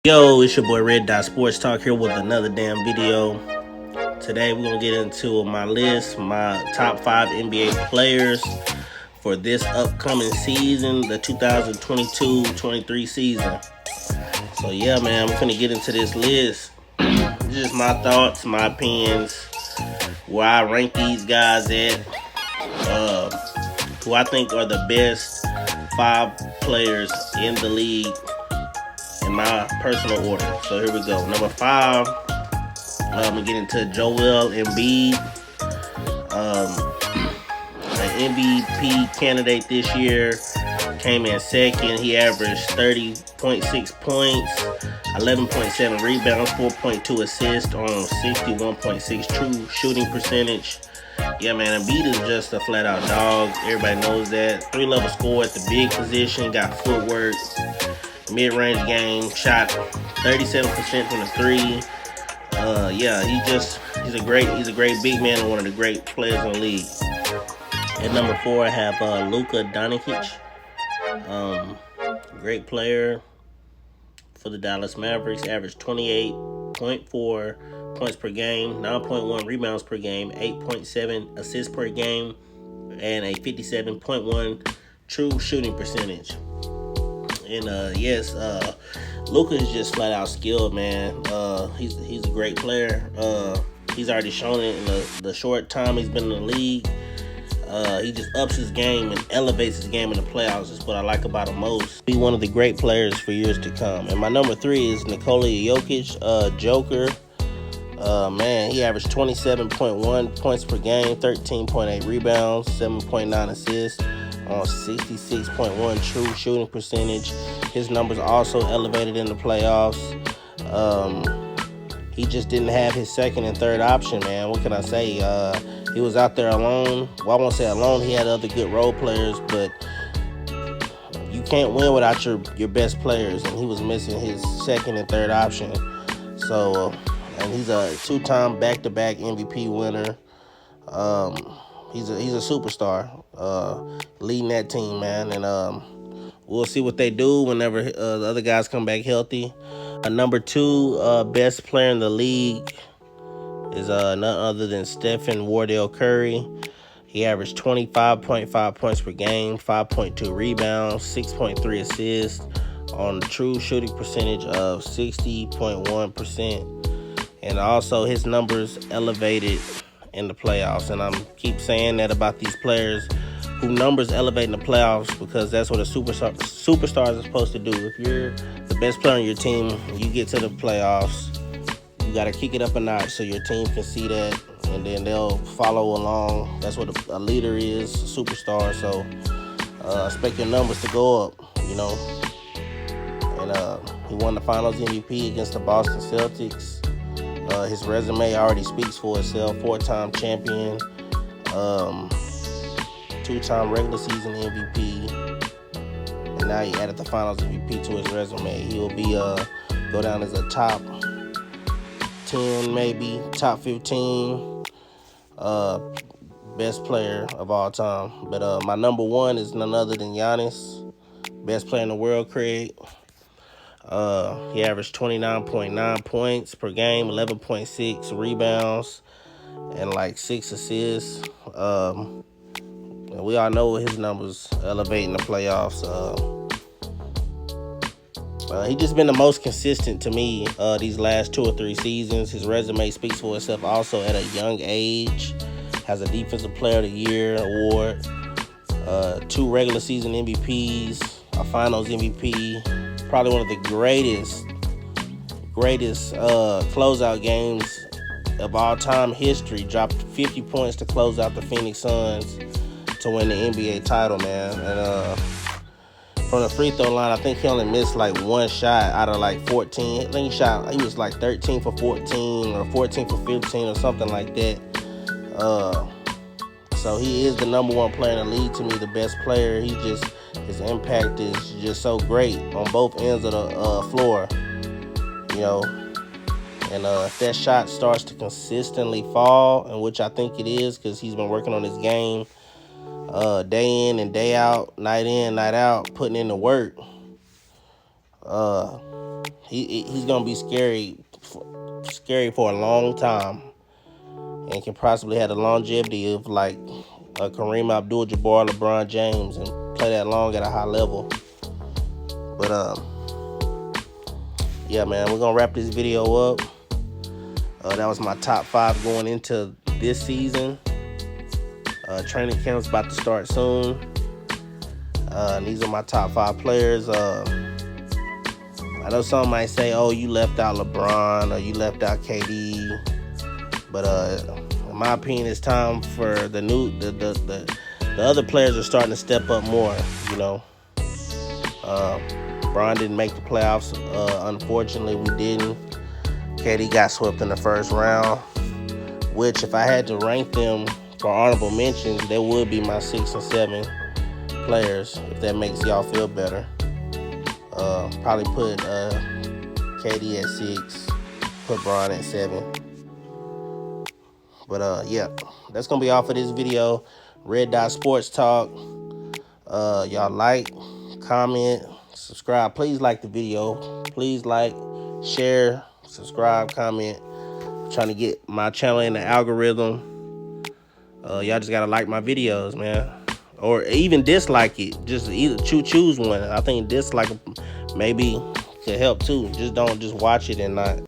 Yo, it's your boy Red Dot Sports Talk here with another damn video. Today we're gonna get into my list, my top 5 NBA players for this upcoming season, the 2022-23 season. So yeah, man, I'm gonna get into this list. Just my thoughts, my opinions, where I rank these guys at, who I think are the best 5 players in the league in my personal order. So here we go. Number 5, I'm gonna get into Joel Embiid, an MVP candidate this year. Came in second. He averaged 30.6 points, 11.7 rebounds, 4.2 assists on 61.6 true shooting percentage. Yeah, man, Embiid is just a flat-out dog. Everybody knows that. 3-level score at the big position. Got footwork. Mid-range game, shot 37% from the 3. Yeah, he's a great big man and one of the great players in the league. At number 4, I have Luka Doncic. Great player for the Dallas Mavericks. Averaged 28.4 points per game, 9.1 rebounds per game, 8.7 assists per game, and a 57.1 true shooting percentage. And yes, Luka is just flat out skilled, man. He's a great player. He's already shown it in the short time he's been in the league. He just ups his game and elevates his game in the playoffs. Is what I like about him most. Be one of the great players for years to come. And my number 3 is Nikola Jokic, Joker. Man, he averaged 27.1 points per game, 13.8 rebounds, 7.9 assists on 66.1 true shooting percentage. His numbers also elevated in the playoffs. He just didn't have his second and third option, man. What can I say? He was out there alone. Well, I won't say alone. He had other good role players, but you can't win without your best players, and he was missing his second and third option. So, and he's a 2-time back-to-back MVP winner. He's a superstar, leading that team, man. And we'll see what they do whenever the other guys come back healthy. Number 2, best player in the league is none other than Stephen Wardell Curry. He averaged 25.5 points per game, 5.2 rebounds, 6.3 assists on a true shooting percentage of 60.1%. And also his numbers elevated in the playoffs. And I keep saying that about these players who numbers elevate in the playoffs, because that's what a superstar is supposed to do. If you're the best player on your team, you get to the playoffs, you got to kick it up a notch so your team can see that, and then they'll follow along. That's what a leader is, a superstar. So expect your numbers to go up, you know. And he won the Finals MVP against the Boston Celtics. His resume already speaks for itself. 4-time champion, 2-time regular season MVP, and now he added the Finals MVP to his resume. He'll be go down as a top 10, maybe top 15 best player of all time. But my number 1 is none other than Giannis, best player in the world, Craig. He averaged 29.9 points per game, 11.6 rebounds, and like 6 assists. And we all know his numbers elevate in the playoffs. He just been the most consistent to me these last 2 or 3 seasons. His resume speaks for itself. Also at a young age, has a Defensive Player of the Year award, 2 regular season MVPs, a Finals MVP. Probably one of the greatest closeout games of all time history. Dropped 50 points to close out the Phoenix Suns to win the NBA title, man. And from the free throw line, I think he only missed like 1 shot out of like 14. I think he was like 13 for 14 or 14 for 15 or something like that. So he is the number 1 player in the league to me, the best player. His impact is just so great on both ends of the floor, you know. And if that shot starts to consistently fall, and which I think it is, because he's been working on his game day in and day out, night in, night out, putting in the work. he's gonna be scary for a long time, and can possibly have the longevity of like Kareem Abdul-Jabbar, LeBron James, and play that long at a high level. But yeah, man, we're gonna wrap this video up. That was my top 5 going into this season. Training camp's about to start soon. These are my top 5 players. I know some might say, "Oh, you left out LeBron or you left out KD," but in my opinion, it's time for the other players are starting to step up more. You know, LeBron didn't make the playoffs. Unfortunately, we didn't. KD got swept in the first round, which if I had to rank them for honorable mentions, they would be my 6 and 7 players, if that makes y'all feel better. Probably put KD at 6, put Bron at 7. But yeah, that's gonna be all for this video. Red Dot Sports Talk. Y'all like, comment, subscribe. Please like the video. Please like, share, subscribe, comment. I'm trying to get my channel in the algorithm. Y'all just gotta like my videos, man, or even dislike it. Just either choose one. I think dislike maybe could help too. Just don't just watch it and not